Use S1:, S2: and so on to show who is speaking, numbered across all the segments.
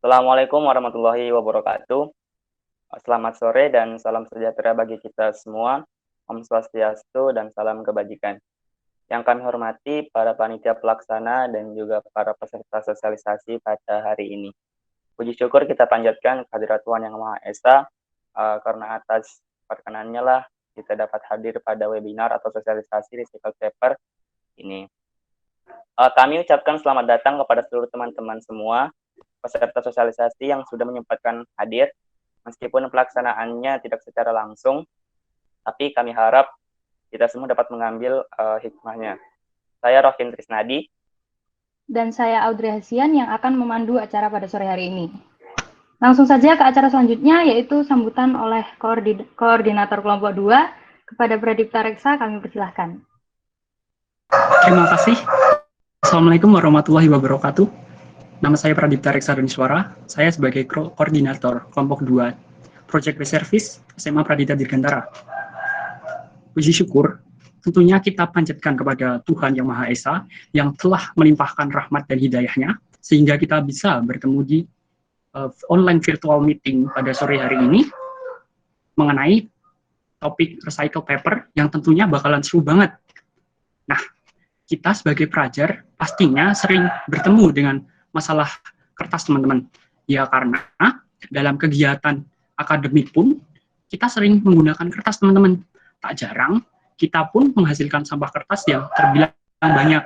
S1: Assalamualaikum warahmatullahi wabarakatuh. Selamat sore dan salam sejahtera bagi kita semua. Om Swastiastu dan salam kebajikan. Yang kami hormati para panitia pelaksana dan juga para peserta sosialisasi pada hari ini. Puji syukur kita panjatkan kehadirat Tuhan Yang Maha Esa, karena atas perkenannya lah kita dapat hadir pada webinar atau sosialisasi recycle paper ini. Kami ucapkan selamat datang kepada seluruh teman-teman semua peserta sosialisasi yang sudah menyempatkan hadir, meskipun pelaksanaannya tidak secara langsung, tapi kami harap kita semua dapat mengambil hikmahnya. Saya Rofin Trisnadi.
S2: Dan saya Audrey Hasian yang akan memandu acara pada sore hari ini. Langsung saja ke acara selanjutnya, yaitu sambutan oleh Koordinator Kelompok 2 kepada Pradipta Reksa, kami persilahkan.
S3: Terima kasih. Assalamualaikum warahmatullahi wabarakatuh. Nama saya Pradipta Reksa Suara. Saya sebagai Koordinator Kelompok 2 Project Reservis SMA Pradita Dirgantara. Puji syukur tentunya kita panjatkan kepada Tuhan Yang Maha Esa yang telah melimpahkan rahmat dan hidayahnya sehingga kita bisa bertemu di online virtual meeting pada sore hari ini mengenai topik recycle paper yang tentunya bakalan seru banget. Nah, kita sebagai pelajar pastinya sering bertemu dengan masalah kertas teman-teman. Ya karena dalam kegiatan akademik pun kita sering menggunakan kertas teman-teman. Tak jarang kita pun menghasilkan sampah kertas yang terbilang banyak.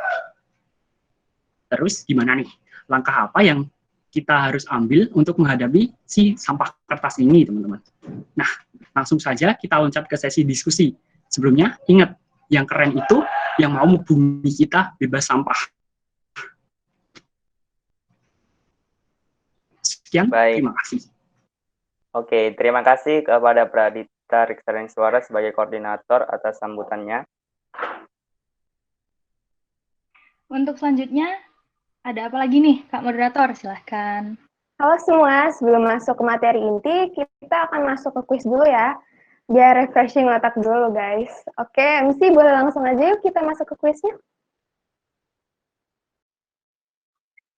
S3: Terus gimana nih? Langkah apa yang kita harus ambil untuk menghadapi si sampah kertas ini, teman-teman? Nah, langsung saja kita loncat ke sesi diskusi. Sebelumnya, ingat, yang keren itu yang mau bumi kita bebas sampah. Sekian, terima kasih.
S1: Oke, terima kasih kepada Pradipta Reksa Suara sebagai koordinator atas sambutannya.
S2: Untuk selanjutnya, ada apa lagi nih, Kak Moderator? Silahkan.
S4: Halo semua, sebelum masuk ke materi inti, kita akan masuk ke kuis dulu ya. Biar refreshing otak dulu, guys. Oke, MC boleh langsung aja yuk kita masuk ke kuisnya.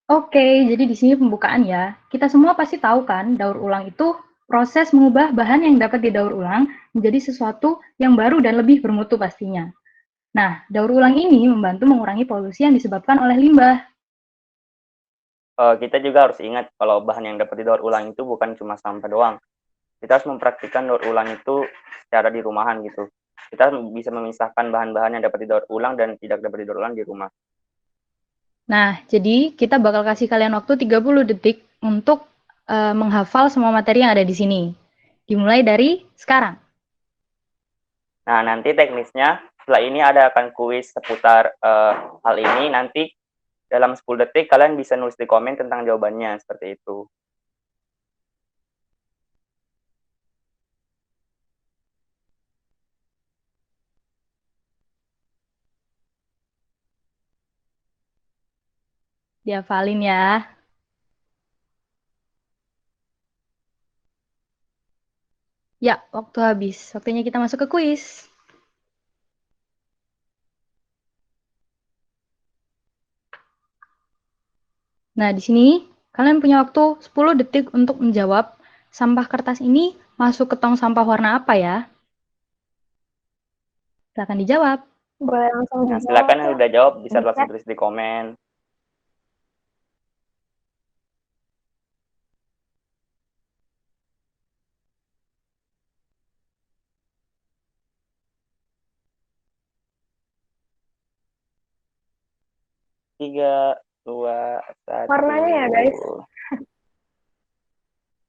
S2: Oke, jadi di sini pembukaan ya. Kita semua pasti tahu kan, daur ulang itu proses mengubah bahan yang dapat didaur ulang menjadi sesuatu yang baru dan lebih bermutu pastinya. Nah, daur ulang ini membantu mengurangi polusi yang disebabkan oleh limbah.
S1: Kita juga harus ingat kalau bahan yang dapat didaur ulang itu bukan cuma sampah doang. Kita harus mempraktikkan daur ulang itu secara di rumahan gitu. Kita bisa memisahkan bahan-bahan yang dapat didaur ulang dan tidak dapat didaur ulang di rumah.
S2: Nah, jadi kita bakal kasih kalian waktu 30 detik untuk menghafal semua materi yang ada di sini. Dimulai dari sekarang.
S1: Nah, nanti teknisnya setelah ini ada akan kuis seputar hal ini. Nanti dalam 10 detik kalian bisa nulis di komen tentang jawabannya, seperti itu.
S2: Dihafalin ya. Ya, waktu habis. Waktunya kita masuk ke kuis. Nah, di sini kalian punya waktu 10 detik untuk menjawab sampah kertas ini masuk ke tong sampah warna apa ya? Silakan dijawab.
S4: Boleh langsung dijawab.
S1: Nah, silakan yang udah jawab bisa langsung tulis di komen. Tiga, dua, satu.
S4: Warnanya ya, guys.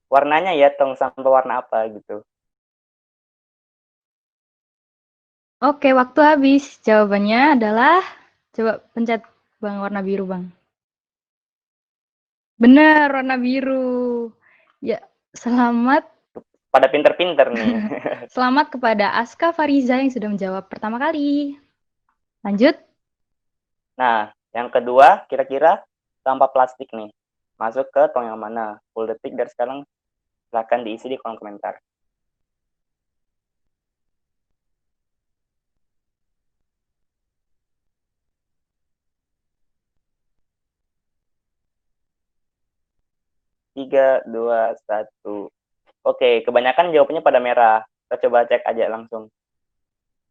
S1: Warnanya ya, tong sampah warna apa gitu.
S2: Oke, waktu habis. Jawabannya adalah, coba pencet Bang warna biru, Bang. Benar, warna biru. Ya, selamat.
S1: Pada pinter-pinter nih.
S2: Selamat kepada Aska Fariza yang sudah menjawab pertama kali. Lanjut.
S1: Nah, yang kedua, kira-kira sampah plastik nih. Masuk ke tong yang mana? 10 detik dari sekarang, silahkan diisi di kolom komentar. 3, 2, 1. Oke, kebanyakan jawabannya pada merah. Kita coba cek aja langsung.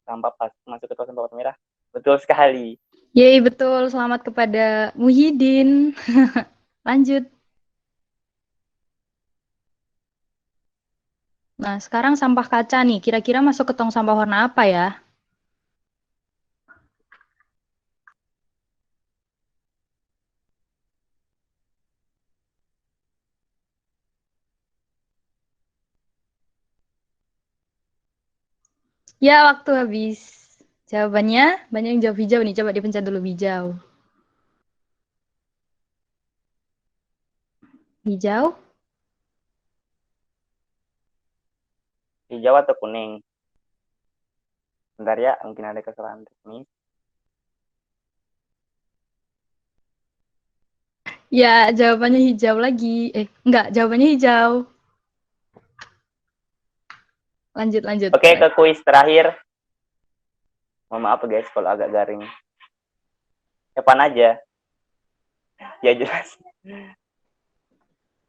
S1: Sampah plastik masuk ke tong sampah warna merah. Betul sekali.
S2: Yeay, betul. Selamat kepada Muhyiddin. Lanjut. Nah, sekarang sampah kaca nih. Kira-kira masuk ke tong sampah warna apa ya? Ya, waktu habis. Jawabannya, banyak yang jawab hijau nih. Coba dipencet dulu hijau. Hijau?
S1: Hijau atau kuning? Bentar ya, mungkin ada kesalahan teknis.
S2: Ya, jawabannya hijau lagi. Enggak, jawabannya hijau. Lanjut.
S1: Oke, ke kuis terakhir. Mohon maaf guys kalau agak garing. Kapan aja? Ya jelas.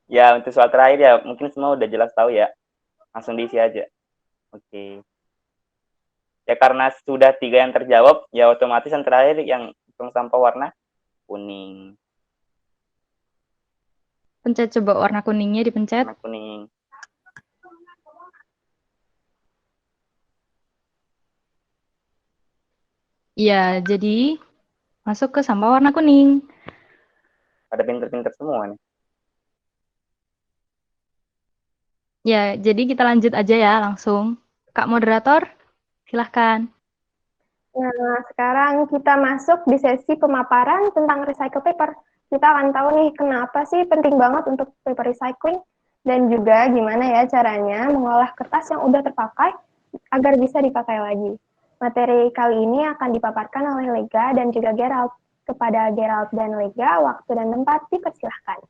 S1: Ya, untuk soal terakhir ya, mungkin semua udah jelas tahu ya. Langsung diisi aja. Oke. Ya karena sudah 3 yang terjawab, ya otomatis yang terakhir yang tong sampah warna kuning.
S2: Pencet coba warna kuningnya dipencet.
S1: Warna kuning.
S2: Iya, jadi masuk ke sampah warna kuning.
S1: Pada pinter-pinter semua nih.
S2: Ya, jadi kita lanjut aja ya langsung. Kak moderator, silahkan.
S4: Nah, sekarang kita masuk di sesi pemaparan tentang recycle paper. Kita akan tahu nih kenapa sih penting banget untuk paper recycling dan juga gimana ya caranya mengolah kertas yang udah terpakai agar bisa dipakai lagi. Materi kali ini akan dipaparkan oleh Lega dan juga Gerald. Kepada Gerald dan Lega, waktu dan tempat dipersilahkan.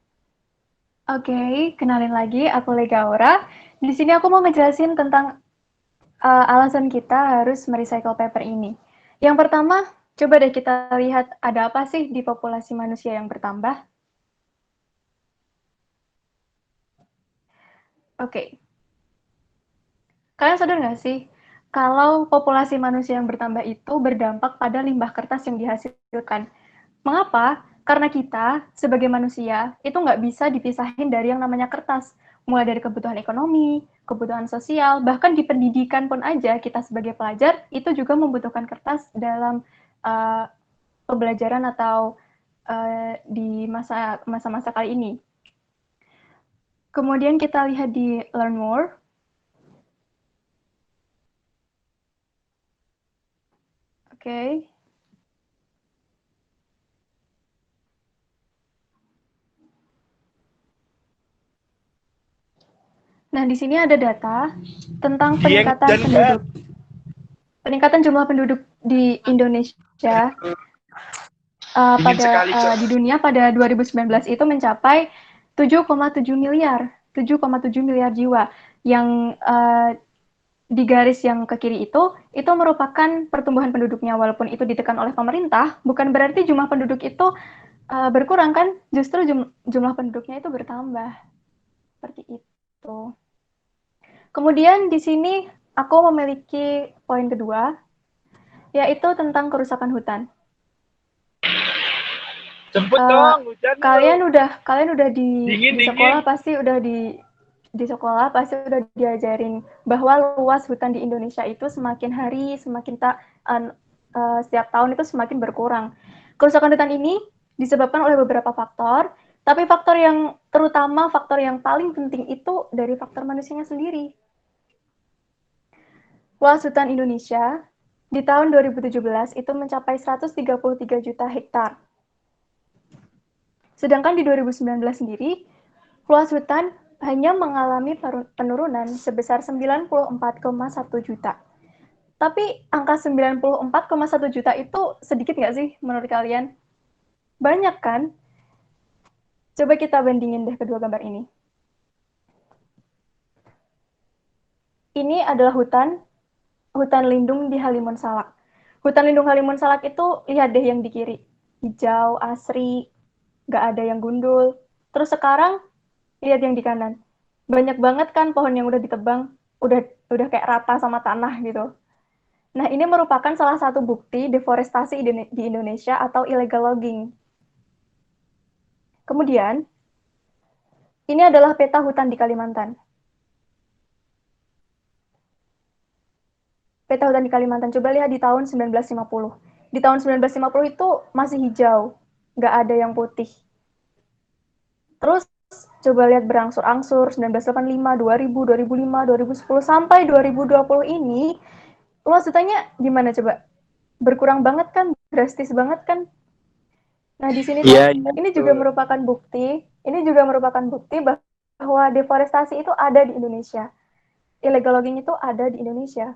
S5: Oke, kenalin lagi, aku Lega Aura. Di sini aku mau ngejelasin tentang alasan kita harus merecycle paper ini. Yang pertama, coba deh kita lihat ada apa sih di populasi manusia yang bertambah. Oke. Kalian sadar nggak sih, kalau populasi manusia yang bertambah itu berdampak pada limbah kertas yang dihasilkan. Mengapa? Karena kita, sebagai manusia, itu nggak bisa dipisahin dari yang namanya kertas. Mulai dari kebutuhan ekonomi, kebutuhan sosial, bahkan di pendidikan pun aja, kita sebagai pelajar, itu juga membutuhkan kertas dalam pembelajaran atau di masa-masa kali ini. Kemudian kita lihat di Learn More. Oke. Nah, di sini ada data tentang peningkatan penduduk. Peningkatan jumlah penduduk di Indonesia di dunia pada 2019 itu mencapai 7,7 miliar jiwa. Yang di garis yang ke kiri itu merupakan pertumbuhan penduduknya. Walaupun itu ditekan oleh pemerintah, bukan berarti jumlah penduduk itu berkurang kan? Justru jumlah penduduknya itu bertambah. Seperti itu. Kemudian di sini aku memiliki poin kedua, yaitu tentang kerusakan hutan.
S6: Jemput dong, hujan.
S5: Kalian udah di sekolah pasti udah di sekolah pasti udah diajarin bahwa luas hutan di Indonesia itu semakin hari setiap tahun itu semakin berkurang. Kerusakan hutan ini disebabkan oleh beberapa faktor, tapi faktor yang paling penting itu dari faktor manusianya sendiri. Luas hutan Indonesia di tahun 2017 itu mencapai 133 juta hektar. Sedangkan di 2019 sendiri, luas hutan hanya mengalami penurunan sebesar 94,1 juta. Tapi angka 94,1 juta itu sedikit nggak sih menurut kalian? Banyak kan? Coba kita bandingin deh kedua gambar ini. Ini adalah hutan lindung di Halimun Salak. Hutan lindung Halimun Salak itu lihat deh yang di kiri. Hijau, asri, nggak ada yang gundul. Terus sekarang Lihat yang di kanan. Banyak banget kan pohon yang udah ditebang, udah kayak rata sama tanah gitu. Nah, ini merupakan salah satu bukti deforestasi di Indonesia atau illegal logging. Kemudian, ini adalah peta hutan di Kalimantan. Peta hutan di Kalimantan, coba lihat di tahun 1950. Di tahun 1950 itu masih hijau, nggak ada yang putih. Terus coba lihat berangsur-angsur 1985, 2000, 2005, 2010 sampai 2020 ini luas hutannya gimana coba? Berkurang banget kan, drastis banget kan? Nah, di sini tuh ini juga merupakan bukti, bahwa deforestasi itu ada di Indonesia. Illegal logging itu ada di Indonesia.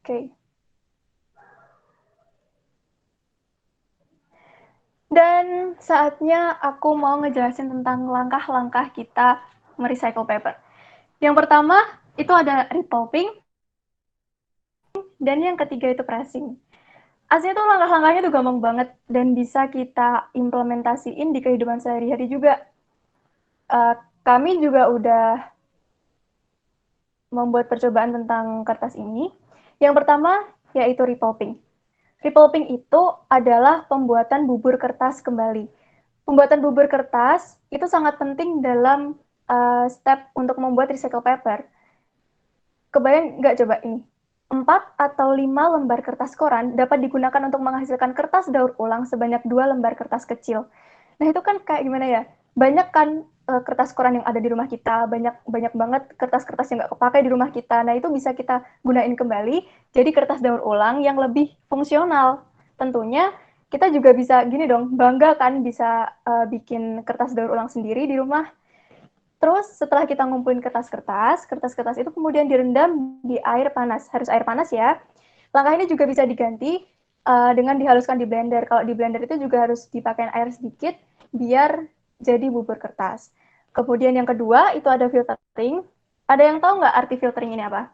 S5: Oke. Dan saatnya aku mau ngejelasin tentang langkah-langkah kita merecycle paper. Yang pertama, itu ada repulping, dan yang ketiga itu pressing. Aslinya tuh langkah-langkahnya tuh gampang banget, dan bisa kita implementasiin di kehidupan sehari-hari juga. Kami juga udah membuat percobaan tentang kertas ini. Yang pertama, yaitu repulping. Repulping itu adalah pembuatan bubur kertas kembali. Pembuatan bubur kertas itu sangat penting dalam step untuk membuat recycle paper. Kebayang nggak coba ini? 4 atau 5 lembar kertas koran dapat digunakan untuk menghasilkan kertas daur ulang sebanyak 2 lembar kertas kecil. Nah, itu kan kayak gimana ya? Banyak kan kertas koran yang ada di rumah kita, banyak banget kertas-kertas yang nggak kepakai di rumah kita. Nah, itu bisa kita gunain kembali jadi kertas daur ulang yang lebih fungsional. Tentunya kita juga bisa gini dong, bangga kan bisa bikin kertas daur ulang sendiri di rumah. Terus setelah kita ngumpulin kertas-kertas itu kemudian direndam di air panas. Harus air panas ya. Langkah ini juga bisa diganti dengan dihaluskan di blender. Kalau di blender itu juga harus dipakai air sedikit biar jadi bubur kertas. Kemudian yang kedua itu ada filtering. Ada yang tahu nggak arti filtering ini apa?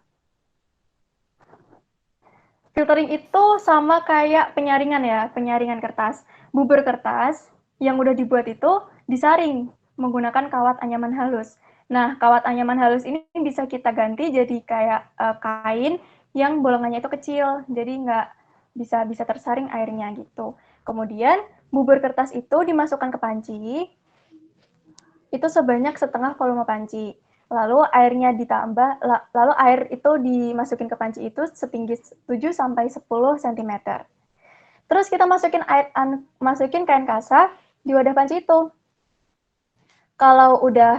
S5: Filtering itu sama kayak penyaringan ya, penyaringan kertas. Bubur kertas yang udah dibuat itu disaring menggunakan kawat anyaman halus. Nah, kawat anyaman halus ini bisa kita ganti jadi kayak kain yang bolongannya itu kecil, jadi nggak bisa tersaring airnya gitu. Kemudian bubur kertas itu dimasukkan ke panci, itu sebanyak setengah volume panci. Lalu airnya ditambah, lalu air itu dimasukin ke panci itu setinggi 7 sampai 10 cm. Terus kita masukin kain kasa di wadah panci itu. Kalau udah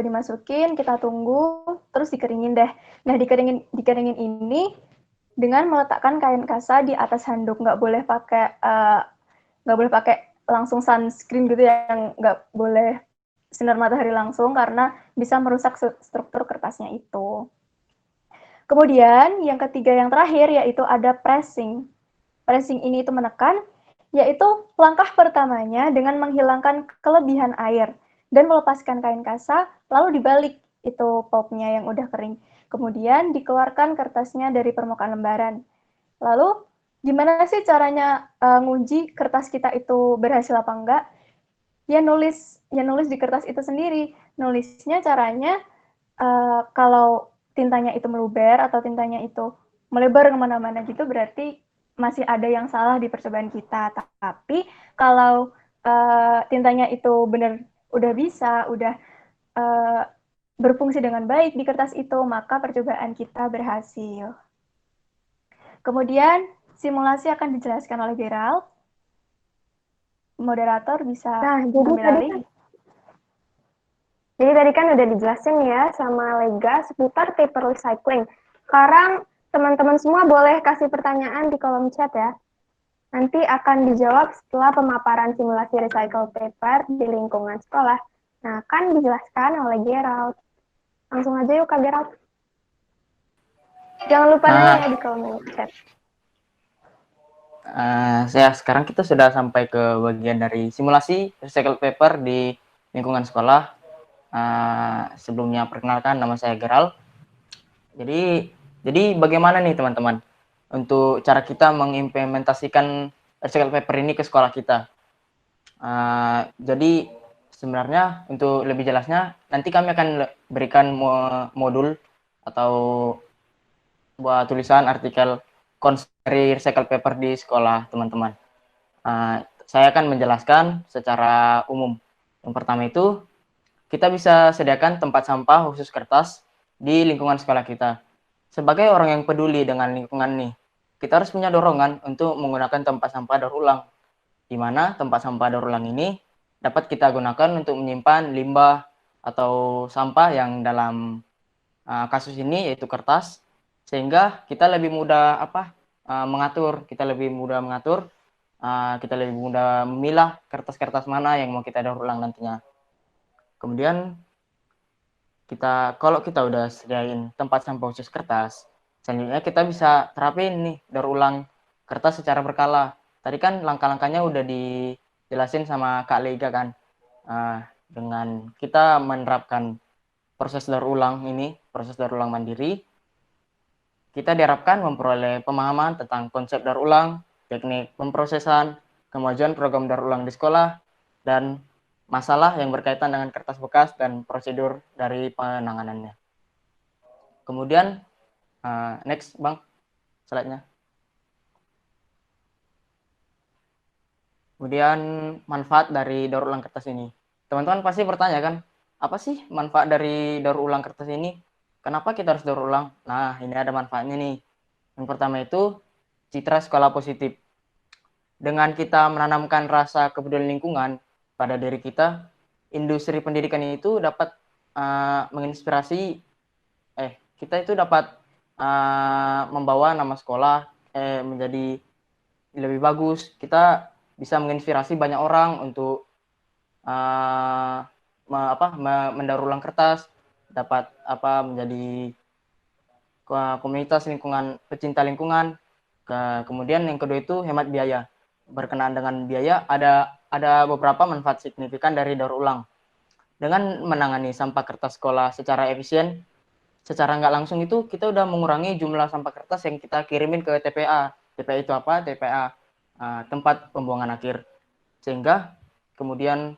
S5: dimasukin, kita tunggu, terus dikeringin deh. Nah, dikeringin ini dengan meletakkan kain kasa di atas handuk, nggak boleh pakai langsung sunscreen gitu ya, nggak boleh sinar matahari langsung karena bisa merusak struktur kertasnya itu. Kemudian yang ketiga yang terakhir yaitu ada pressing. Pressing ini itu menekan, yaitu langkah pertamanya dengan menghilangkan kelebihan air dan melepaskan kain kasa, lalu dibalik itu pulpnya yang udah kering. Kemudian dikeluarkan kertasnya dari permukaan lembaran. Lalu gimana sih caranya nguji kertas kita itu berhasil apa enggak? Ya nulis di kertas itu sendiri. Nulisnya caranya kalau tintanya itu meluber atau tintanya itu melebar kemana-mana gitu, berarti masih ada yang salah di percobaan kita. Tapi kalau tintanya itu benar udah bisa, udah berfungsi dengan baik di kertas itu, maka percobaan kita berhasil. Kemudian simulasi akan dijelaskan oleh Gerald. Moderator bisa
S4: Jadi tadi kan udah dijelasin ya sama Lega seputar paper recycling. Sekarang teman-teman semua boleh kasih pertanyaan di kolom chat ya. Nanti akan dijawab setelah pemaparan simulasi recycle paper di lingkungan sekolah. Nah, akan dijelaskan oleh Gerald. Langsung aja yuk Kak Gerald. Jangan lupa nanya di kolom chat.
S6: Sekarang kita sudah sampai ke bagian dari simulasi recycle paper di lingkungan sekolah. Sebelumnya perkenalkan, nama saya Gerald. Jadi bagaimana nih teman-teman untuk cara kita mengimplementasikan recycle paper ini ke sekolah kita? Jadi sebenarnya untuk lebih jelasnya nanti kami akan berikan modul atau buat tulisan artikel konsep dari recycle paper di sekolah teman-teman. Saya akan menjelaskan secara umum. Yang pertama itu, kita bisa sediakan tempat sampah khusus kertas di lingkungan sekolah kita. Sebagai orang yang peduli dengan lingkungan nih, kita harus punya dorongan untuk menggunakan tempat sampah daur ulang, di mana tempat sampah daur ulang ini dapat kita gunakan untuk menyimpan limbah atau sampah yang dalam kasus ini yaitu kertas, sehingga kita lebih mudah mengatur, kita lebih mudah memilah kertas-kertas mana yang mau kita daur ulang nantinya. Kemudian kalau kita udah sediain tempat sampah khusus kertas, selanjutnya kita bisa terapin nih daur ulang kertas secara berkala. Tadi kan langkah-langkahnya udah dijelasin sama Kak Lega kan, dengan kita menerapkan proses daur ulang mandiri, kita diharapkan memperoleh pemahaman tentang konsep daur ulang, teknik pemprosesan, kemajuan program daur ulang di sekolah, dan masalah yang berkaitan dengan kertas bekas dan prosedur dari penanganannya. Kemudian, next Bang, slide-nya. Kemudian manfaat dari daur ulang kertas ini. Teman-teman pasti bertanya kan, apa sih manfaat dari daur ulang kertas ini? Kenapa kita harus daur ulang? Nah, ini ada manfaatnya nih. Yang pertama itu, citra sekolah positif. Dengan kita menanamkan rasa kepedulian lingkungan pada diri kita, industri pendidikan itu dapat menginspirasi, kita itu dapat membawa nama sekolah menjadi lebih bagus. Kita bisa menginspirasi banyak orang untuk mendaur ulang kertas, dapat menjadi komunitas lingkungan, pecinta lingkungan. Kemudian yang kedua itu hemat biaya. Berkenaan dengan biaya, ada beberapa manfaat signifikan dari daur ulang. Dengan menangani sampah kertas sekolah secara efisien, secara nggak langsung itu kita udah mengurangi jumlah sampah kertas yang kita kirimin ke TPA. TPA itu apa? TPA, tempat pembuangan akhir. Sehingga kemudian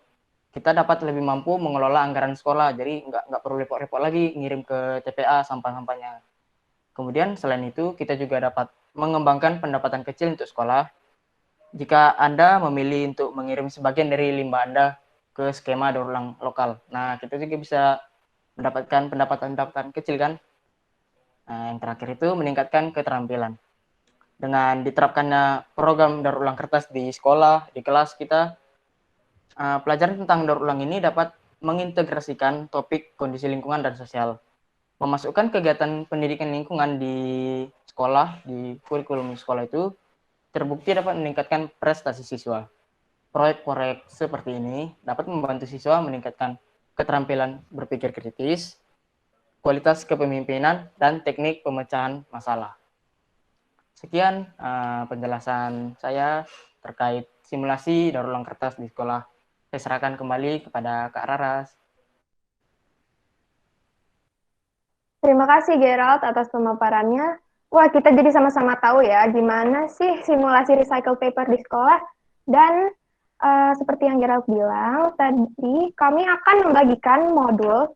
S6: kita dapat lebih mampu mengelola anggaran sekolah, jadi nggak perlu repot-repot lagi ngirim ke TPA sampah-sampahnya. Kemudian selain itu, kita juga dapat mengembangkan pendapatan kecil untuk sekolah. Jika Anda memilih untuk mengirim sebagian dari limbah Anda ke skema daur ulang lokal. Nah, kita juga bisa mendapatkan pendapatan kecil kan. Nah, yang terakhir itu meningkatkan keterampilan. Dengan diterapkannya program daur ulang kertas di sekolah, di kelas kita, pelajaran tentang daur ulang ini dapat mengintegrasikan topik kondisi lingkungan dan sosial. Memasukkan kegiatan pendidikan lingkungan di sekolah, di kurikulum sekolah itu terbukti dapat meningkatkan prestasi siswa. Proyek-proyek seperti ini dapat membantu siswa meningkatkan keterampilan berpikir kritis, kualitas kepemimpinan, dan teknik pemecahan masalah. Sekian penjelasan saya terkait simulasi daur ulang kertas di sekolah. Saya serahkan kembali kepada Kak Raras.
S4: Terima kasih Gerald atas pemaparannya. Wah, kita jadi sama-sama tahu ya gimana sih simulasi recycle paper di sekolah. Dan seperti yang Gerald bilang, tadi kami akan membagikan modul.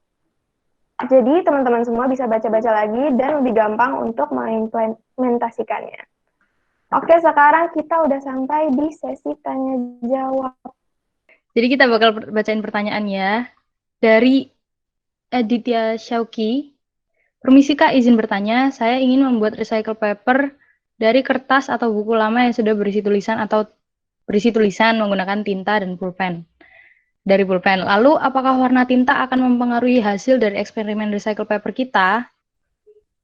S4: Jadi teman-teman semua bisa baca-baca lagi dan lebih gampang untuk mengimplementasikannya. Oke, sekarang kita udah sampai di sesi tanya-jawab.
S2: Jadi kita bakal bacain pertanyaannya dari Aditya Syauki. Permisi Kak, izin bertanya, saya ingin membuat recycle paper dari kertas atau buku lama yang sudah berisi tulisan menggunakan tinta dan pulpen. Dari pulpen. Lalu, apakah warna tinta akan mempengaruhi hasil dari eksperimen recycle paper kita?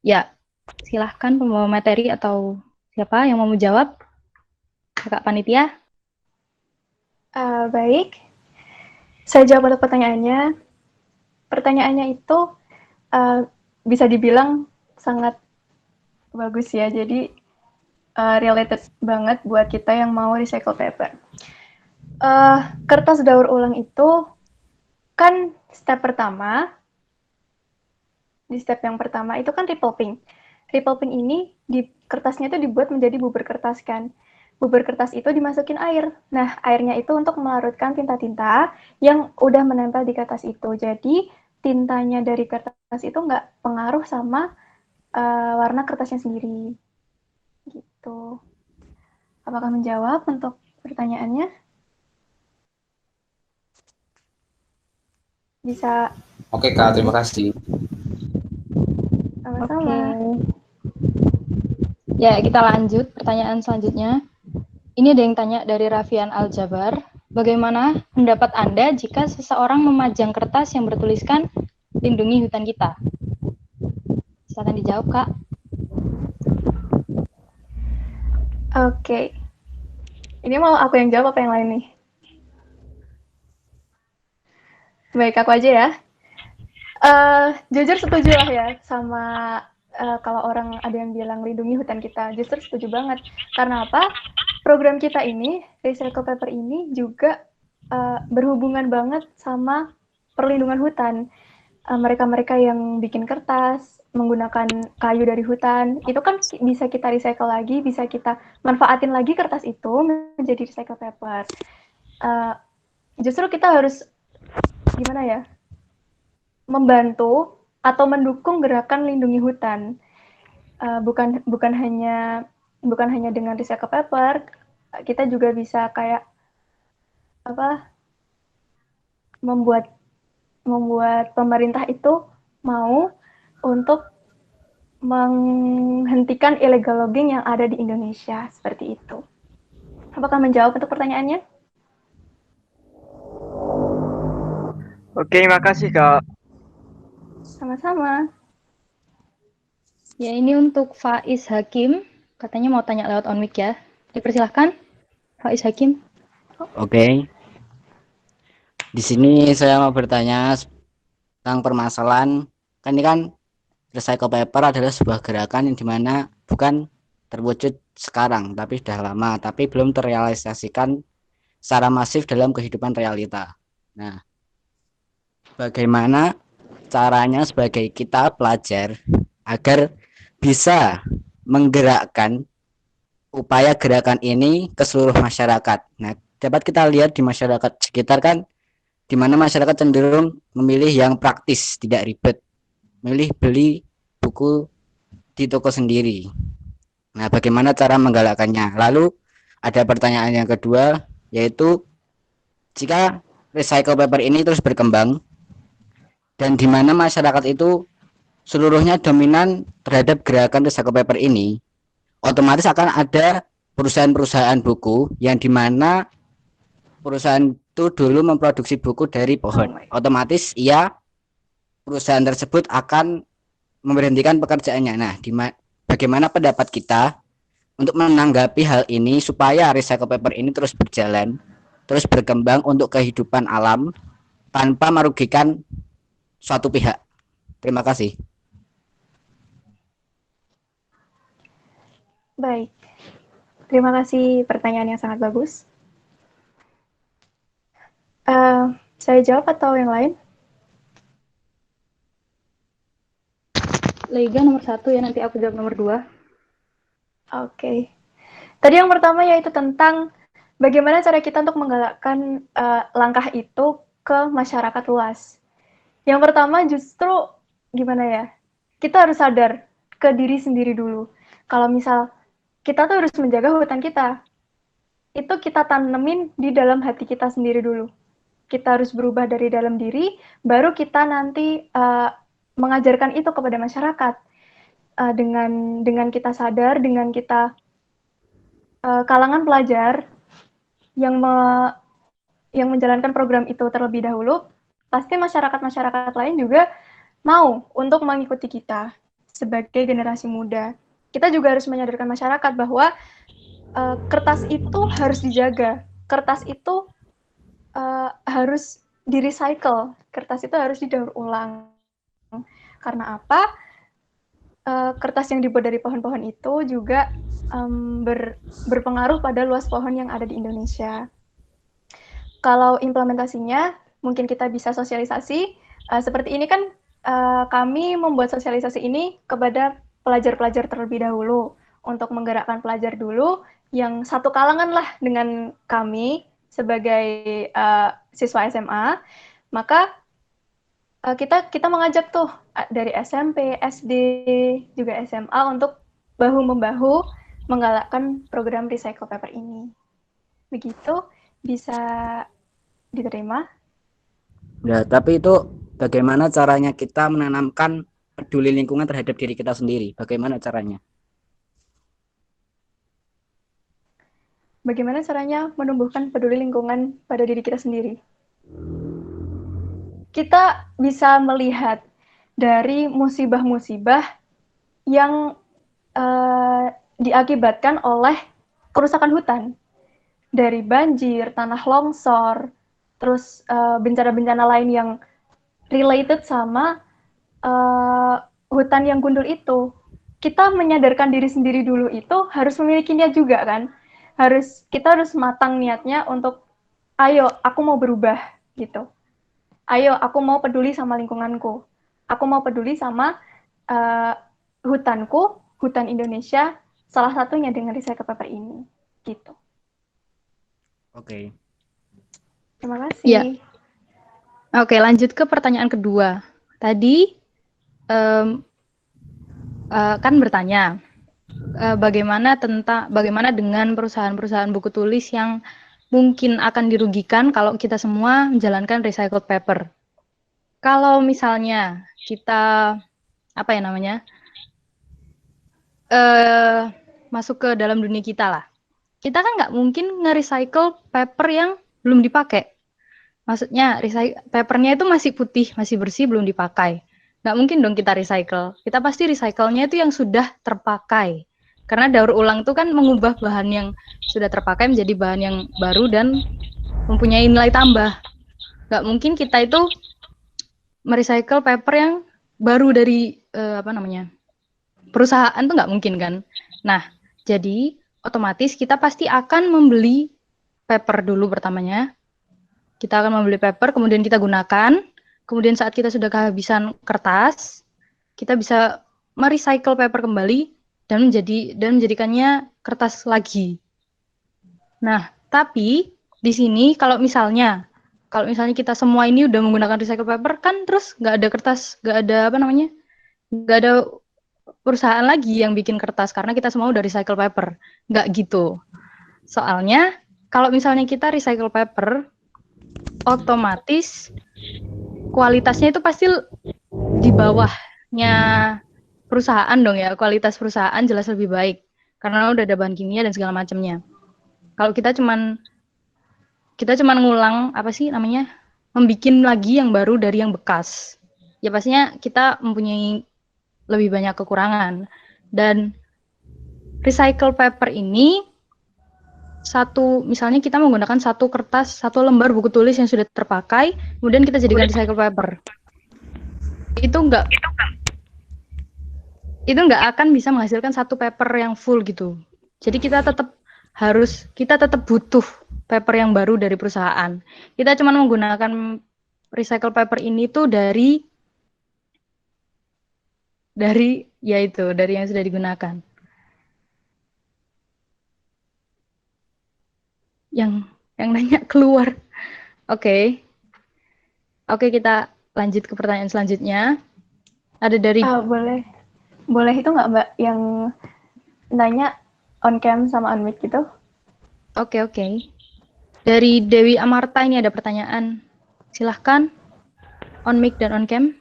S2: Ya, silahkan pembawa materi atau siapa yang mau menjawab? Kakak Panitia?
S5: Baik, saya jawab untuk pertanyaannya. Pertanyaannya itu bisa dibilang sangat bagus ya, jadi related banget buat kita yang mau recycle paper. Kertas daur ulang itu kan di step yang pertama itu kan repulping. Repulping ini di kertasnya itu dibuat menjadi bubur kertas kan. bubur kertas itu dimasukin air. Nah, airnya itu untuk melarutkan tinta-tinta yang udah menempel di kertas itu. Jadi, tintanya dari kertas itu nggak pengaruh sama warna kertasnya sendiri. Gitu. Apakah menjawab untuk pertanyaannya? Bisa.
S7: Oke Kak, terima kasih.
S5: Sama-sama.
S2: Ya, kita lanjut pertanyaan selanjutnya. Ini ada yang tanya dari Raffian Aljabar. Bagaimana pendapat Anda jika seseorang memajang kertas yang bertuliskan lindungi hutan kita? Silakan dijawab, Kak.
S5: Oke. Ini mau aku yang jawab apa yang lain nih? Baik, aku aja ya. Jujur setuju lah ya sama kalau orang ada yang bilang lindungi hutan kita. Justru setuju banget. Karena apa? Program kita ini, Recycle Paper ini juga berhubungan banget sama perlindungan hutan. Mereka-mereka yang bikin kertas, menggunakan kayu dari hutan, itu kan bisa kita recycle lagi, bisa kita manfaatin lagi kertas itu menjadi recycle paper. Justru kita harus gimana ya, membantu atau mendukung gerakan lindungi hutan. Bukan hanya dengan recycle paper, kita juga bisa kayak apa, membuat pemerintah itu mau untuk menghentikan illegal logging yang ada di Indonesia, seperti itu. Apakah menjawab untuk pertanyaannya?
S8: Oke, makasih Kak.
S5: Sama-sama.
S2: Ya, ini untuk Faiz Hakim. Katanya mau tanya lewat on mic ya. Dipersilahkan, Faiz Hakim.
S9: Oke. Di sini saya mau bertanya tentang permasalahan. Kan ini kan recycle paper adalah sebuah gerakan yang dimana bukan terwujud sekarang, tapi sudah lama, tapi belum terrealisasikan secara masif dalam kehidupan realita. Nah, bagaimana caranya sebagai kita pelajar agar bisa menggerakkan upaya gerakan ini ke seluruh masyarakat? Nah, dapat kita lihat di masyarakat sekitar kan, di mana masyarakat cenderung memilih yang praktis, tidak ribet, memilih beli buku di toko sendiri. Nah, bagaimana cara menggalakkannya? Lalu ada pertanyaan yang kedua, yaitu jika recycle paper ini terus berkembang dan di mana masyarakat itu seluruhnya dominan terhadap gerakan recycle paper ini, otomatis akan ada perusahaan-perusahaan buku yang di mana perusahaan itu dulu memproduksi buku dari pohon. Otomatis perusahaan tersebut akan memberhentikan pekerjaannya. Nah, bagaimana pendapat kita untuk menanggapi hal ini supaya recycle paper ini terus berjalan, terus berkembang untuk kehidupan alam tanpa merugikan suatu pihak? Terima kasih.
S5: Baik. Terima kasih, pertanyaan yang sangat bagus. Saya jawab atau yang lain?
S2: Lega nomor 1 ya, nanti aku jawab nomor 2.
S5: Oke. Tadi yang pertama yaitu tentang bagaimana cara kita untuk menggalakkan langkah itu ke masyarakat luas. Yang pertama justru gimana ya? Kita harus sadar ke diri sendiri dulu. Kalau misal kita tuh harus menjaga hutan kita, itu kita tanemin di dalam hati kita sendiri dulu. Kita harus berubah dari dalam diri, baru kita nanti mengajarkan itu kepada masyarakat. Dengan kita sadar, dengan kita kalangan pelajar yang menjalankan program itu terlebih dahulu, pasti masyarakat-masyarakat lain juga mau untuk mengikuti kita sebagai generasi muda. Kita juga harus menyadarkan masyarakat bahwa kertas itu harus dijaga. Kertas itu harus di-recycle. Kertas itu harus didaur ulang. Karena apa? Kertas yang dibuat dari pohon-pohon itu juga berpengaruh pada luas pohon yang ada di Indonesia. Kalau implementasinya, mungkin kita bisa sosialisasi. Seperti ini kan kami membuat sosialisasi ini kepada pelajar-pelajar terlebih dahulu. Untuk menggerakkan pelajar dulu, yang satu kalangan lah dengan kami sebagai siswa SMA, maka kita mengajak tuh dari SMP, SD, juga SMA untuk bahu-membahu menggalakkan program recycle paper ini. Begitu, bisa diterima.
S9: Ya, tapi itu bagaimana caranya kita menanamkan peduli lingkungan terhadap diri kita sendiri? Bagaimana caranya?
S5: Bagaimana caranya menumbuhkan peduli lingkungan pada diri kita sendiri? Kita bisa melihat dari musibah-musibah yang diakibatkan oleh kerusakan hutan. Dari banjir, tanah longsor, terus bencana-bencana lain yang related sama hutan yang gundul itu. Kita menyadarkan diri sendiri dulu itu harus memiliki niat juga kan. Kita harus matang niatnya untuk ayo aku mau berubah gitu. Ayo aku mau peduli sama lingkunganku. Aku mau peduli sama hutanku, hutan Indonesia, salah satunya dengan recycle paper ini gitu.
S9: Oke.
S5: Terima kasih.
S2: Ya. Oke, lanjut ke pertanyaan kedua. Tadi kan bertanya bagaimana dengan perusahaan-perusahaan buku tulis yang mungkin akan dirugikan kalau kita semua menjalankan recycled paper. Kalau misalnya kita masuk ke dalam dunia kita lah, kita kan nggak mungkin nge-recycle paper yang belum dipakai. Maksudnya papernya itu masih putih, masih bersih, belum dipakai. Nggak mungkin dong kita recycle. Kita pasti recycle-nya itu yang sudah terpakai. Karena daur ulang itu kan mengubah bahan yang sudah terpakai menjadi bahan yang baru dan mempunyai nilai tambah. Nggak mungkin kita itu merecycle paper yang baru dari perusahaan, tuh nggak mungkin kan. Nah, jadi otomatis kita pasti akan membeli paper dulu pertamanya. Kita akan membeli paper, kemudian kita gunakan. Kemudian saat kita sudah kehabisan kertas, kita bisa merecycle paper kembali dan menjadikannya kertas lagi. Nah, tapi di sini kalau misalnya kita semua ini udah menggunakan recycle paper, kan terus nggak ada kertas, nggak ada perusahaan lagi yang bikin kertas karena kita semua udah recycle paper. Nggak gitu. Soalnya kalau misalnya kita recycle paper, otomatis kualitasnya itu pasti di bawahnya perusahaan dong ya. Kualitas perusahaan jelas lebih baik karena udah ada bahan kimia dan segala macamnya. Kalau kita cuman ngulang membikin lagi yang baru dari yang bekas, ya pastinya kita mempunyai lebih banyak kekurangan. Dan recycle paper ini misalnya kita menggunakan satu lembar buku tulis yang sudah terpakai, kemudian kita jadikan recycle paper. Itu nggak akan bisa menghasilkan satu paper yang full gitu. Jadi kita tetap butuh paper yang baru dari perusahaan. Kita cuma menggunakan recycle paper ini tuh dari yang sudah digunakan. Yang nanya keluar. Oke, kita lanjut ke pertanyaan selanjutnya. Ada dari
S5: boleh itu nggak Mbak yang nanya on cam sama on mic gitu?
S2: Oke. Dari Dewi Amarta ini ada pertanyaan. Silahkan on mic dan on cam.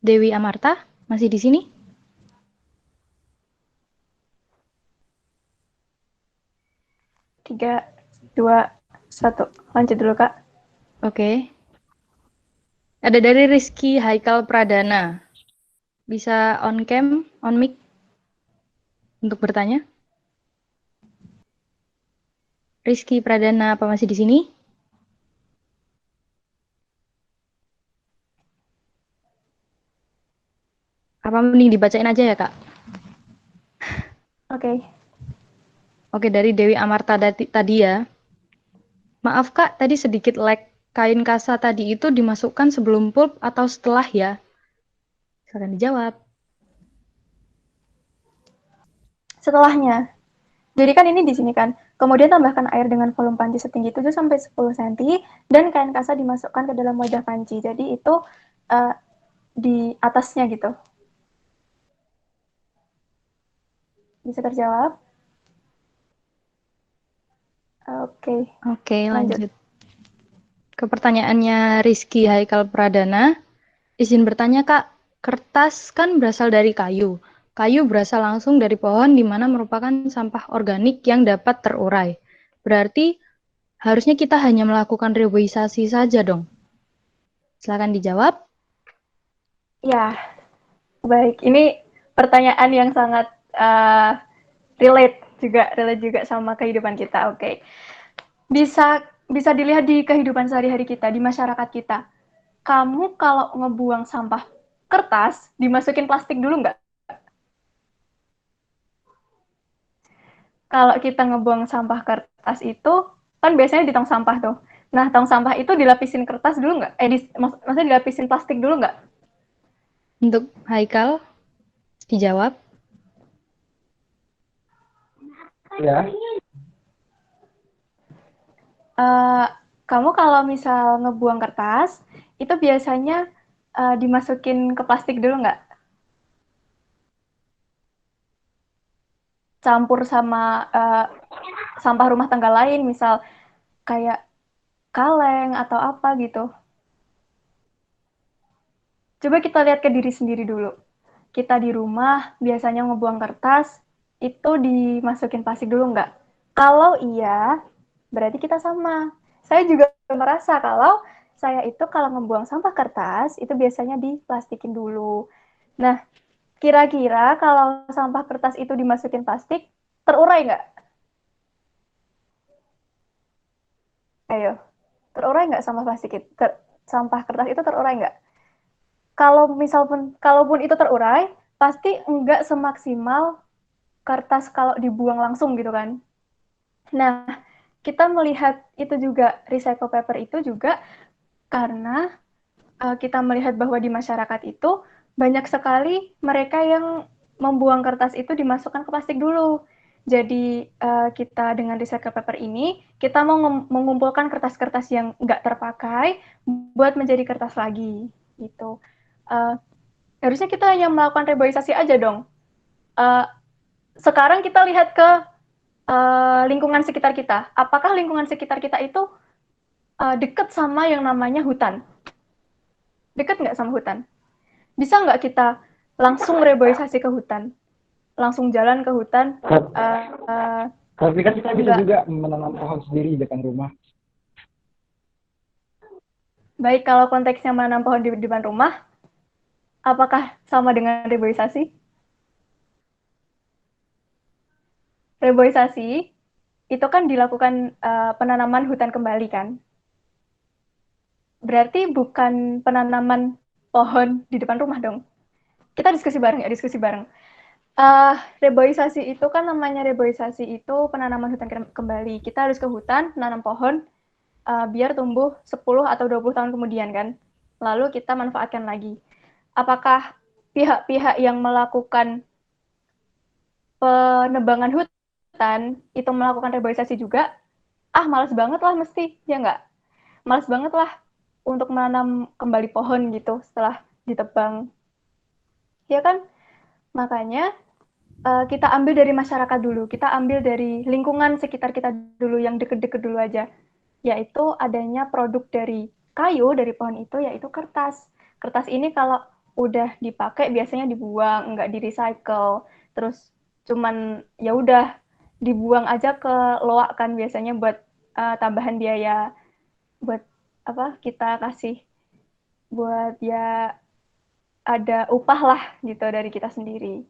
S2: Dewi Amarta masih di sini?
S5: Tiga, 2, 1. Lanjut dulu, Kak.
S2: Oke. Ada dari Rizky Haikal Pradana. Bisa on cam, on mic untuk bertanya? Rizky Pradana, apa masih di sini? Apa mending dibacain aja ya, Kak? Oke, dari Dewi Amarta tadi ya. Maaf, Kak, tadi sedikit lag. Kain kasa tadi itu dimasukkan sebelum pulp atau setelah ya? Silakan dijawab.
S5: setelahnya. Jadi kan ini di sini kan. Kemudian tambahkan air dengan volume panci setinggi 7 sampai 10 cm dan kain kasa dimasukkan ke dalam wadah panci. Jadi itu di atasnya gitu. Bisa terjawab? Oke.
S2: Oke, lanjut. Ke pertanyaannya Rizky Haikal Pradana. Izin bertanya, Kak. Kertas kan berasal dari kayu. Kayu berasal langsung dari pohon di mana merupakan sampah organik yang dapat terurai. Berarti harusnya kita hanya melakukan reboisasi saja dong. Silakan dijawab.
S5: Ya, baik. Ini pertanyaan yang sangat relate juga sama kehidupan kita. Oke. Bisa dilihat di kehidupan sehari-hari kita, di masyarakat kita. Kamu kalau ngebuang sampah kertas, dimasukin plastik dulu nggak? Kalau kita ngebuang sampah kertas itu, kan biasanya di tong sampah tuh. Nah, tong sampah itu dilapisin kertas dulu nggak? Maksudnya dilapisin plastik dulu nggak?
S2: Untuk Haikal, dijawab.
S8: Ya.
S5: Kamu kalau misal ngebuang kertas, itu biasanya dimasukin ke plastik dulu nggak? Campur sama sampah rumah tangga lain, misal kayak kaleng atau apa gitu. Coba kita lihat ke diri sendiri dulu. Kita di rumah biasanya ngebuang kertas, itu dimasukin plastik dulu nggak? Kalau iya, berarti kita sama. Saya juga merasa kalau saya itu kalau ngebuang sampah kertas, itu biasanya diplastikin dulu. Nah, kira-kira kalau sampah kertas itu dimasukin plastik, terurai nggak? Ayo, terurai nggak sampah plastik itu? Sampah kertas itu terurai nggak? Kalaupun itu terurai, pasti nggak semaksimal kertas kalau dibuang langsung gitu kan. Nah, kita melihat itu juga, recycle paper itu juga karena kita melihat bahwa di masyarakat itu banyak sekali mereka yang membuang kertas itu dimasukkan ke plastik dulu. Jadi kita dengan recycle paper ini, kita mau mengumpulkan kertas-kertas yang nggak terpakai buat menjadi kertas lagi gitu. Harusnya kita hanya melakukan reboisasi aja dong. Sekarang kita lihat ke lingkungan sekitar kita. Apakah lingkungan sekitar kita itu dekat sama yang namanya hutan? Dekat nggak sama hutan? Bisa nggak kita langsung reboisasi ke hutan? Langsung jalan ke hutan?
S8: Tapi kan kita bisa juga menanam pohon sendiri di depan rumah.
S5: Baik, kalau konteksnya menanam pohon di depan rumah, apakah sama dengan reboisasi? Reboisasi itu kan dilakukan penanaman hutan kembali kan? Berarti bukan penanaman pohon di depan rumah dong. Kita diskusi bareng ya, diskusi bareng. Reboisasi itu kan namanya reboisasi itu penanaman hutan kembali. Kita harus ke hutan, menanam pohon, biar tumbuh 10 atau 20 tahun kemudian kan. Lalu kita manfaatkan lagi. Apakah pihak-pihak yang melakukan penebangan hutan itu melakukan reboisasi juga? Malas banget lah mesti, ya nggak? Malas banget lah untuk menanam kembali pohon gitu setelah ditebang. Ya kan? Makanya kita ambil dari masyarakat dulu, kita ambil dari lingkungan sekitar kita dulu, yang deket-deket dulu aja, yaitu adanya produk dari kayu, dari pohon itu, yaitu kertas. Kertas ini kalau udah dipakai biasanya dibuang, nggak di-recycle, terus cuman ya udah dibuang aja ke loak kan biasanya buat tambahan biaya, buat apa kita kasih, buat ya ada upah lah gitu dari kita sendiri.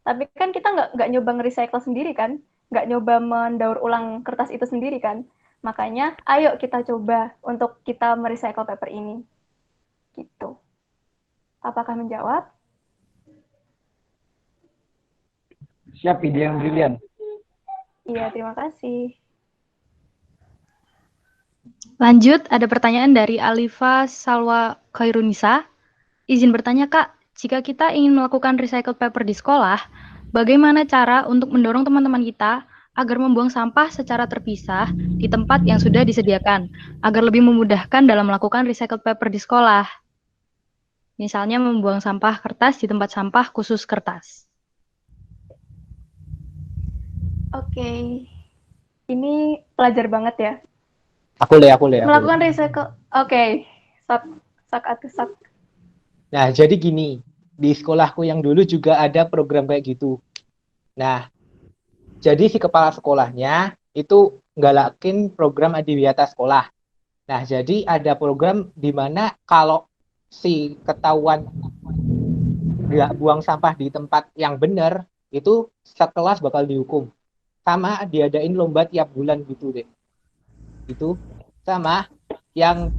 S5: Tapi kan kita nggak nyoba nge-recycle sendiri kan, nggak nyoba mendaur ulang kertas itu sendiri kan. Makanya ayo kita coba untuk kita merecycle paper ini. Gitu. Apakah menjawab?
S8: Siap, ide yang brilian.
S5: Iya, terima kasih.
S2: Lanjut, ada pertanyaan dari Alifa Salwa Khairunisa. Izin bertanya, Kak, jika kita ingin melakukan recycled paper di sekolah, bagaimana cara untuk mendorong teman-teman kita agar membuang sampah secara terpisah di tempat yang sudah disediakan, agar lebih memudahkan dalam melakukan recycled paper di sekolah. Misalnya membuang sampah kertas di tempat sampah khusus kertas.
S5: Oke, ini pelajar banget ya.
S8: Aku le.
S5: Melakukan recycle. Oke, sak.
S8: Nah, jadi gini, di sekolahku yang dulu juga ada program kayak gitu. Nah, jadi si kepala sekolahnya itu ngalakin program adiwiyata sekolah. Nah, jadi ada program di mana kalau si ketahuan nggak buang sampah di tempat yang benar, itu sekelas bakal dihukum. Sama diadain lomba tiap bulan gitu deh. Itu sama yang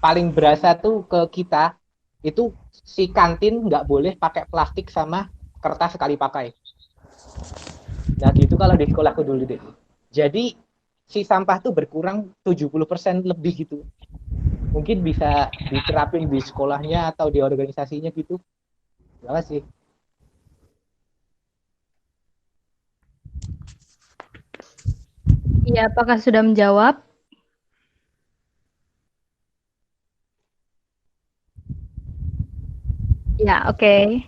S8: paling berasa tuh ke kita itu si kantin nggak boleh pakai plastik sama kertas sekali pakai. Nah gitu kalau di sekolahku dulu deh. Jadi si sampah tuh berkurang 70% lebih gitu. Mungkin bisa diterapin di sekolahnya atau di organisasinya gitu. Terima kasih.
S2: Iya, apakah sudah menjawab? Ya, oke.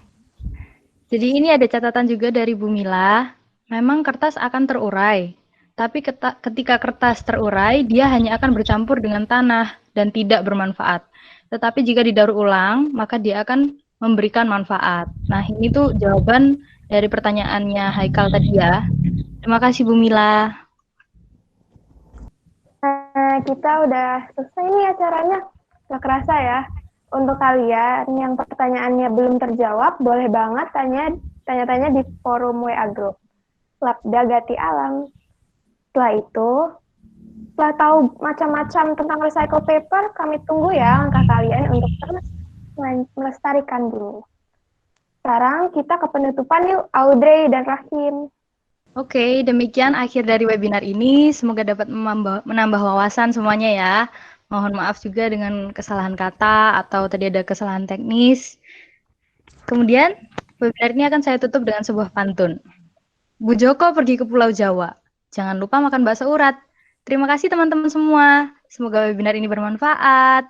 S2: Jadi ini ada catatan juga dari Bu Mila. Memang kertas akan terurai, tapi ketika kertas terurai, dia hanya akan bercampur dengan tanah dan tidak bermanfaat. Tetapi jika didaur ulang, maka dia akan memberikan manfaat. Nah, ini tuh jawaban dari pertanyaannya Haikal tadi ya. Terima kasih Bu Mila.
S4: Nah, kita udah selesai nih acaranya. Gak kerasa ya. Untuk kalian yang pertanyaannya belum terjawab, boleh banget tanya-tanya di forum WA Group Labda Gati Alam. Setelah itu, setelah tahu macam-macam tentang recycle paper, kami tunggu ya langkah kalian untuk terus melestarikan bumi. Sekarang kita ke penutupan yuk, Audrey dan Rahim.
S2: Oke, demikian akhir dari webinar ini. Semoga dapat menambah wawasan semuanya ya. Mohon maaf juga dengan kesalahan kata atau tadi ada kesalahan teknis. Kemudian, webinar ini akan saya tutup dengan sebuah pantun. Bu Joko pergi ke Pulau Jawa. Jangan lupa makan bakso urat. Terima kasih teman-teman semua. Semoga webinar ini bermanfaat.